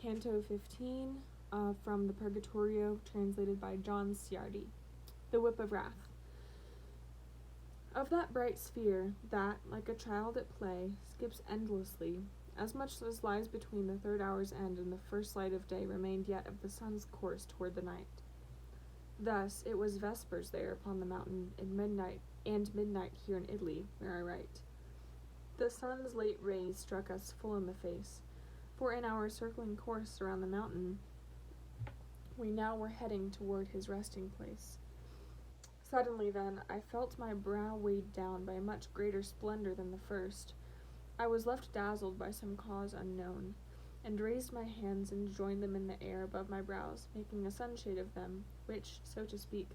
Canto XV, from the Purgatorio, translated by John Ciardi. The Whip of Wrath. Of that bright sphere that, like a child at play, skips endlessly, as much as lies between the third hour's end and the first light of day remained yet of the sun's course toward the night. Thus it was vespers there upon the mountain, and midnight here in Italy, where I write. The sun's late rays struck us full in the face, for in our circling course around the mountain, we now were heading toward his resting place. Suddenly, then, I felt my brow weighed down by a much greater splendor than the first. I was left dazzled by some cause unknown, and raised my hands and joined them in the air above my brows, making a sunshade of them, which, so to speak,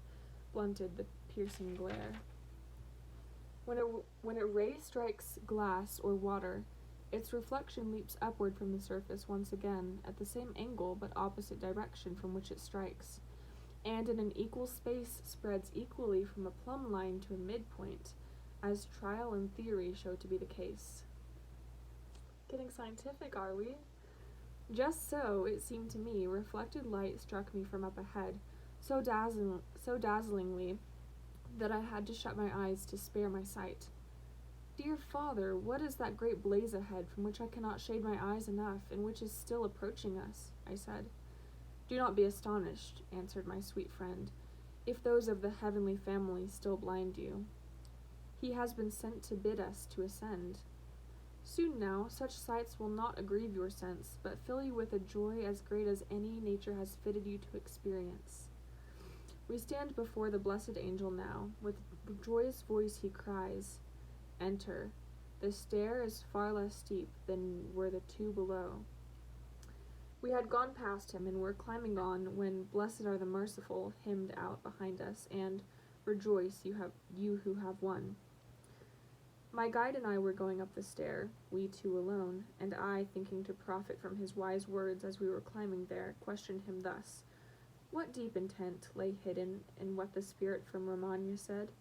blunted the piercing glare. When a ray strikes glass or water, its reflection leaps upward from the surface once again, at the same angle but opposite direction from which it strikes, and in an equal space spreads equally from a plumb line to a midpoint, as trial and theory show to be the case. Getting scientific, are we? Just so, it seemed to me, reflected light struck me from up ahead, so dazzlingly that I had to shut my eyes to spare my sight. Dear father, what is that great blaze ahead from which I cannot shade my eyes enough, and which is still approaching us? I said. Do not be astonished, answered my sweet friend, if those of the heavenly family still blind you. He has been sent to bid us to ascend. Soon now, such sights will not aggrieve your sense, but fill you with a joy as great as any nature has fitted you to experience. We stand before the blessed angel now. With joyous voice he cries, Enter. The stair is far less steep than were the two below. We had gone past him and were climbing on when Blessed are the merciful hymned out behind us, and Rejoice, you who have won. My guide and I were going up the stair, we two alone, and I, thinking to profit from his wise words as we were climbing there, questioned him thus. What deep intent lay hidden in what the spirit from Romagna said?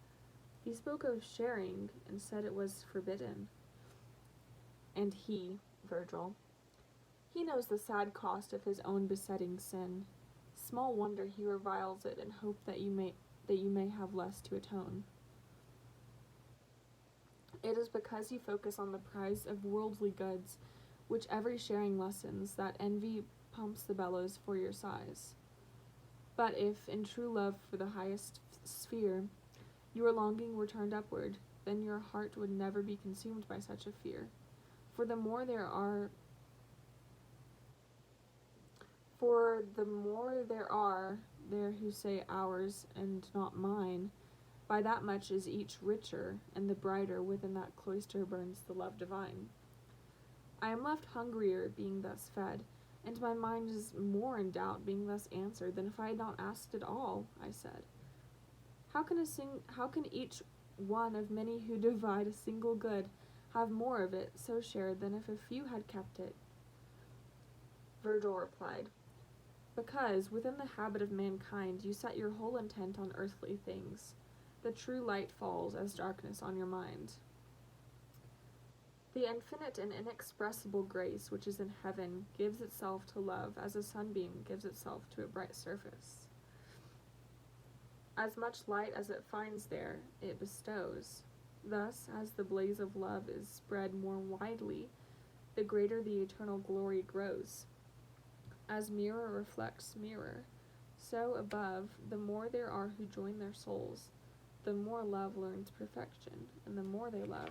He spoke of sharing and said it was forbidden. And he, Virgil, he knows the sad cost of his own besetting sin. Small wonder he reviles it in hope that you may have less to atone. It is because you focus on the prize of worldly goods, which every sharing lessens, that envy pumps the bellows for your sighs. But if, in true love for the highest sphere, your longing were turned upward, then your heart would never be consumed by such a fear. For the more there are there who say ours and not mine, by that much is each richer, and the brighter within that cloister burns the love divine. I am left hungrier being thus fed, and my mind is more in doubt being thus answered than if I had not asked at all, I said. How can each one of many who divide a single good have more of it so shared than if a few had kept it? Virgil replied, Because, within the habit of mankind, you set your whole intent on earthly things. The true light falls as darkness on your mind. The infinite and inexpressible grace which is in heaven gives itself to love as a sunbeam gives itself to a bright surface. As much light as it finds there, it bestows. Thus, as the blaze of love is spread more widely, the greater the eternal glory grows. As mirror reflects mirror, so above, the more there are who join their souls, the more love learns perfection, and the more they love.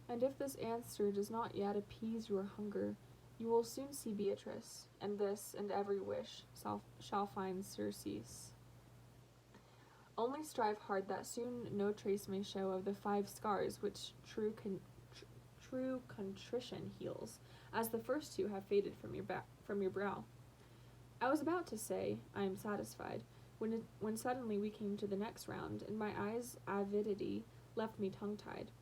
And if this answer does not yet appease your hunger, you will soon see Beatrice, and this and every wish shall find surcease. Only strive hard that soon no trace may show of the 5 scars which true contrition heals, as the first 2 have faded from your brow. I was about to say, I am satisfied, when suddenly we came to the next round, and my eyes' avidity left me tongue-tied.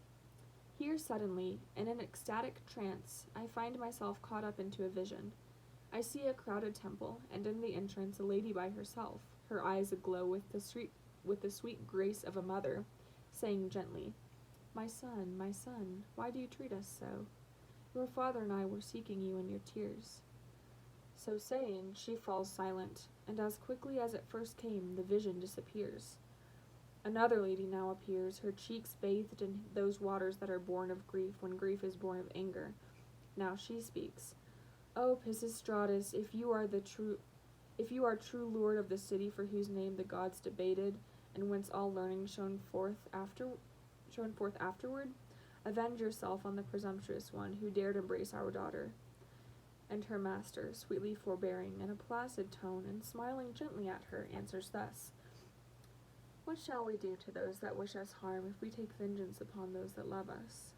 Here suddenly, in an ecstatic trance, I find myself caught up into a vision. I see a crowded temple, and in the entrance a lady by herself, her eyes aglow with the sweet grace of a mother, saying gently, my son, why do you treat us so? Your father and I were seeking you in your tears. So saying, she falls silent, and as quickly as it first came, the vision disappears. Another lady now appears, her cheeks bathed in those waters that are born of grief when grief is born of anger. Now she speaks. O Pisistratus, if you are true lord of the city for whose name the gods debated, and whence all learning shone forth afterward, avenge yourself on the presumptuous one who dared embrace our daughter. And her master, sweetly forbearing, in a placid tone, and smiling gently at her, answers thus: What shall we do to those that wish us harm if we take vengeance upon those that love us?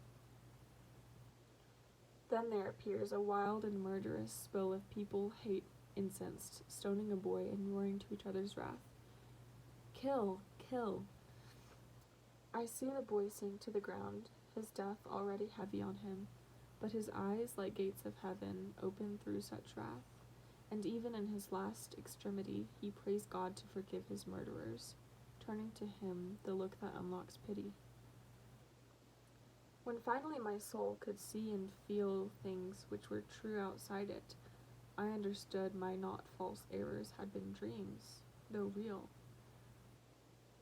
Then there appears a wild and murderous spill of people, hate, incensed, stoning a boy, and roaring to each other's wrath. Kill! Kill! I see the boy sink to the ground, his death already heavy on him, but his eyes, like gates of heaven, open through such wrath, and even in his last extremity he prays God to forgive his murderers, turning to him the look that unlocks pity. When finally my soul could see and feel things which were true outside it, I understood my not false errors had been dreams, though real.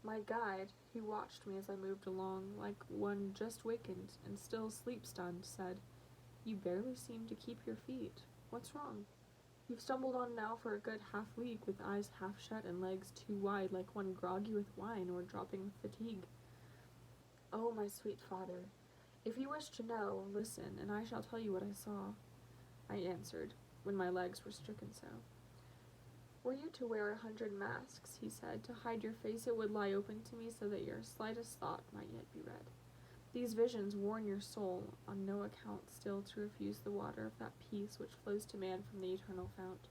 My guide, who watched me as I moved along, like one just wakened and still sleep-stunned, said, You barely seem to keep your feet. What's wrong? You've stumbled on now for a good half-league with eyes half shut and legs too wide like one groggy with wine or dropping with fatigue. Oh, my sweet father, if you wish to know, listen, and I shall tell you what I saw, I answered, when my legs were stricken so. Were you to wear 100 masks, he said, to hide your face, it would lie open to me so that your slightest thought might yet be read. These visions warn your soul on no account still to refuse the water of that peace which flows to man from the eternal fount.